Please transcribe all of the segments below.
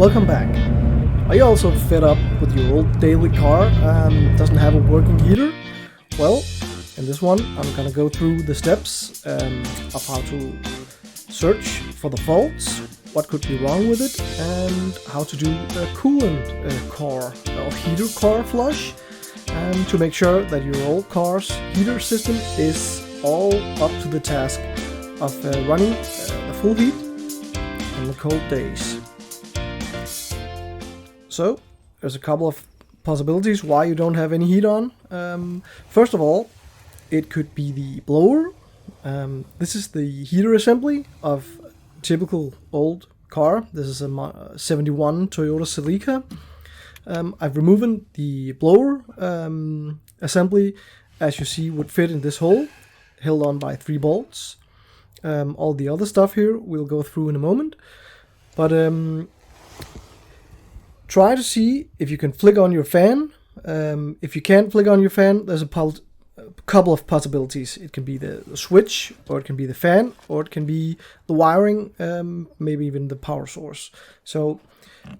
Welcome back. Are you also fed up with your old daily car doesn't have a working heater? Well, in this one I'm gonna go through the steps of how to search for the faults, what could be wrong with it, and how to do a coolant core or heater core flush to make sure that your old car's heater system is all up to the task of running the full heat on the cold days. So there's a couple of possibilities why you don't have any heat on. First of all, it could be the blower. This is the heater assembly of a typical old car. This is a 71 Toyota Celica. I've removed the blower assembly, as you see, would fit in this hole, held on by 3 bolts. All the other stuff here we'll go through in a moment. But try to see if you can flick on your fan. If you can't flick on your fan, there's a couple of possibilities. It can be the switch, or it can be the fan, or it can be the wiring, maybe even the power source. So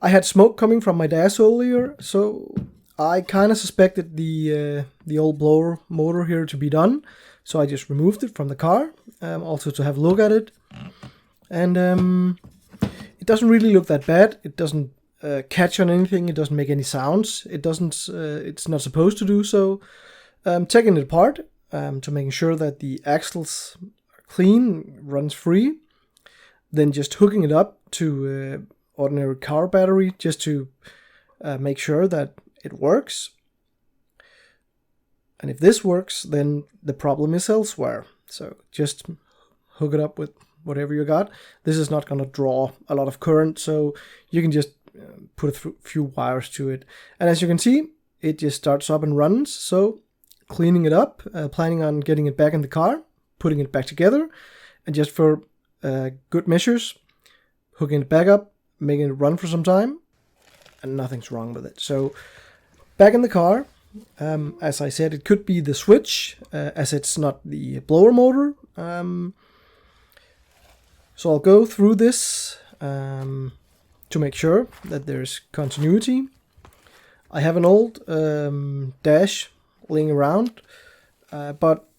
I had smoke coming from my dash earlier, so I kind of suspected the old blower motor here to be done. So I just removed it from the car, also to have a look at it. And it doesn't really look that bad. It doesn't catch on anything. It doesn't make any sounds. It doesn't. It's not supposed to do so. Taking it apart to making sure that the axles are clean, runs free. Then just hooking it up to ordinary car battery just to make sure that it works. And if this works, then the problem is elsewhere. So just hook it up with whatever you got. This is not going to draw a lot of current, so you can just put a few wires to it. And as you can see, it just starts up and runs. So cleaning it up, planning on getting it back in the car, putting it back together, and just for good measures, hooking it back up, making it run for some time, and nothing's wrong with it. So back in the car, as I said, it could be the switch, as it's not the blower motor. So I'll go through this to make sure that there's continuity. I have an old dash laying around, but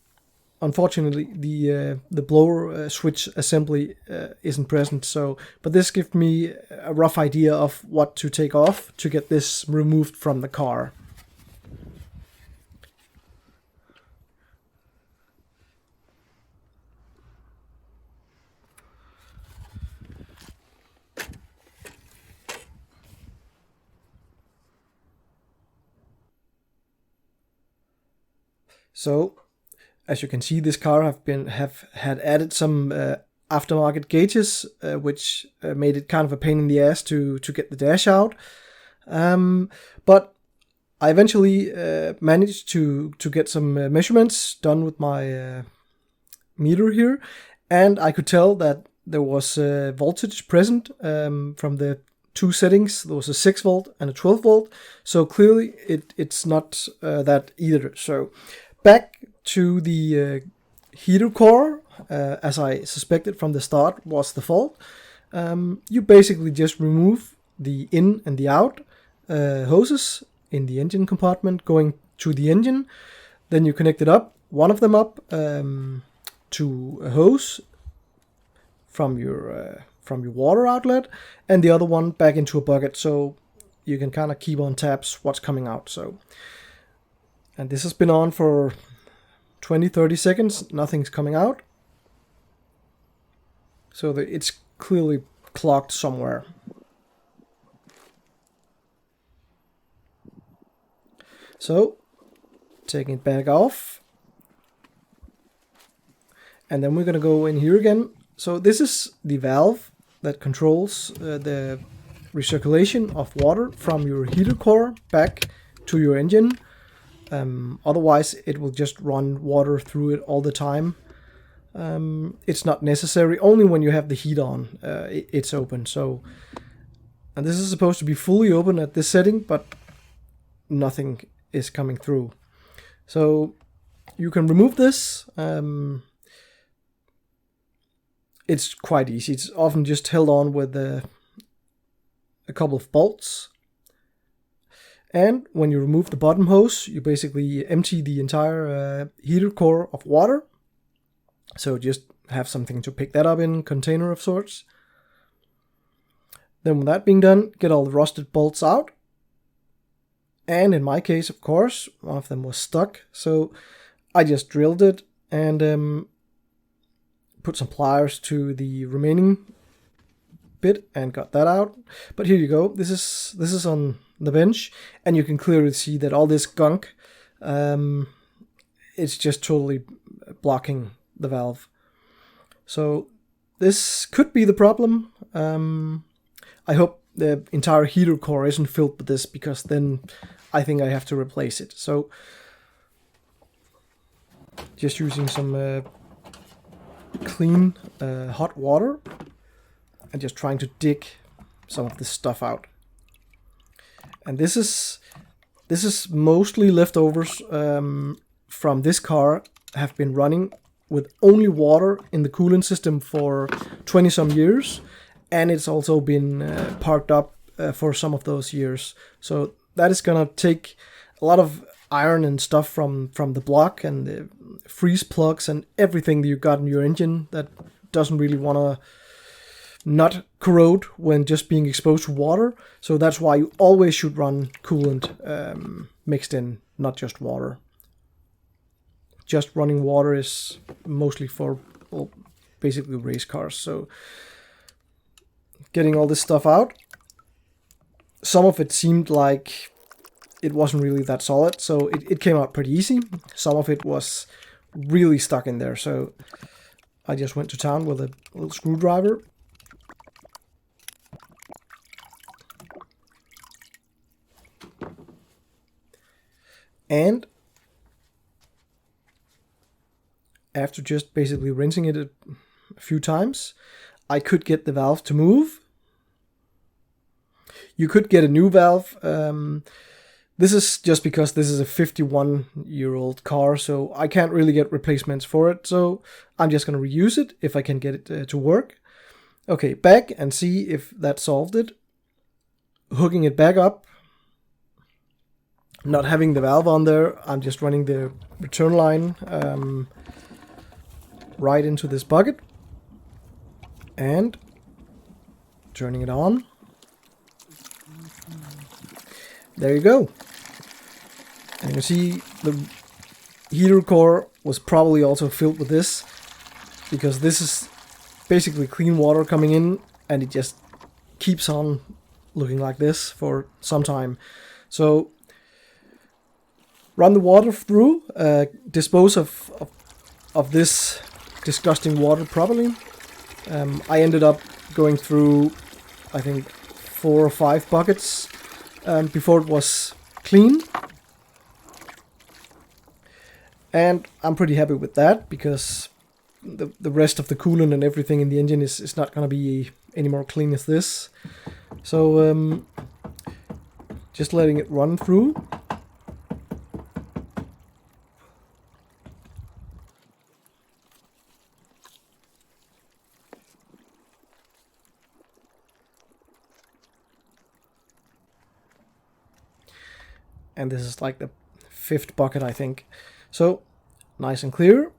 unfortunately the blower switch assembly isn't present. But this gives me a rough idea of what to take off to get this removed from the car. So, as you can see, this car had added some aftermarket gauges, which made it kind of a pain in the ass to get the dash out. But I eventually managed to get some measurements done with my meter here, and I could tell that there was voltage present from the 2 settings. There was a 6 volt and a 12 volt. So clearly it's not that either. So back to the heater core, as I suspected from the start was the fault. You basically just remove the in and the out hoses in the engine compartment going to the engine. Then you connect it up, one of them up to a hose from your water outlet, and the other one back into a bucket, so you can kind of keep on tabs what's coming out. So, and this has been on for 20-30 seconds, nothing's coming out. So it's clearly clogged somewhere. So, taking it back off. And then we're going to go in here again. So this is the valve that controls the recirculation of water from your heater core back to your engine. Otherwise it will just run water through it all the time. It's not necessary. Only when you have the heat on it's open. So, and this is supposed to be fully open at this setting, but nothing is coming through. So you can remove this. It's quite easy. It's often just held on with a couple of bolts. And when you remove the bottom hose, you basically empty the entire heater core of water. So just have something to pick that up in, container of sorts. Then with that being done, get all the rusted bolts out. And in my case, of course, one of them was stuck. So I just drilled it and put some pliers to the remaining bit and got that out. But here you go. This is on the bench, and you can clearly see that all this gunk, it's just totally blocking the valve. So this could be the problem. I hope the entire heater core isn't filled with this, because then I think I have to replace it. So just using some clean hot water and just trying to dig some of this stuff out. And this is mostly leftovers from this car. Have been running with only water in the coolant system for 20 some years, and it's also been parked up for some of those years. So that is gonna take a lot of iron and stuff from the block and the freeze plugs and everything that you got in your engine that doesn't really wanna not corrode when just being exposed to water. So that's why you always should run coolant mixed in, not just water. Just running water is mostly for, well, basically race cars. So getting all this stuff out. Some of it seemed like it wasn't really that solid, so it came out pretty easy. Some of it was really stuck in there, so I just went to town with a little screwdriver. And after just basically rinsing it a few times, I could get the valve to move. You could get a new valve. This is just because this is a 51-year-old car, so I can't really get replacements for it. So I'm just going to reuse it if I can get it to work. Okay, back and see if that solved it. Hooking it back up. Not having the valve on there, I'm just running the return line right into this bucket and turning it on. There you go. And you can see the heater core was probably also filled with this, because this is basically clean water coming in, and it just keeps on looking like this for some time. So run the water through, dispose of this disgusting water properly. I ended up going through, I think, 4 or 5 buckets before it was clean. And I'm pretty happy with that, because the rest of the coolant and everything in the engine is not going to be any more clean as this. So just letting it run through. And this is like the 5th bucket, I think. So, nice and clear.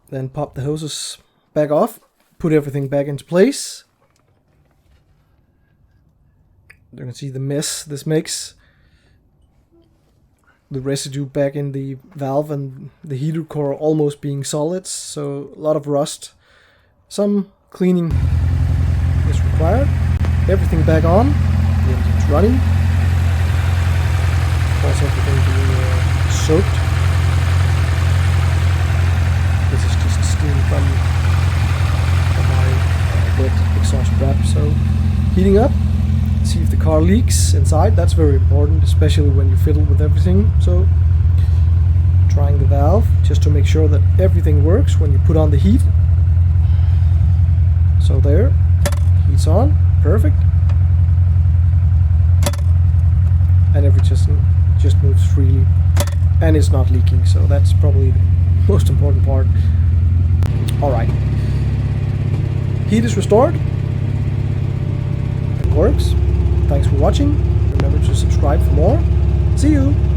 Then pop the hoses back off. Put everything back into place. You can see the mess this makes. The residue back in the valve and the heater core almost being solids. So, a lot of rust. Some cleaning is required. Everything back on. The engine's running. Also everything being soaked. This is just steam from my wet exhaust wrap. So heating up, see if the car leaks inside. That's very important, especially when you fiddle with everything. So trying the valve just to make sure that everything works when you put on the heat. So there, heat's on, perfect. And everything just moves freely, and it's not leaking, so that's probably the most important part. Alright, heat is restored. works. Thanks for watching. Remember to subscribe for more. See you!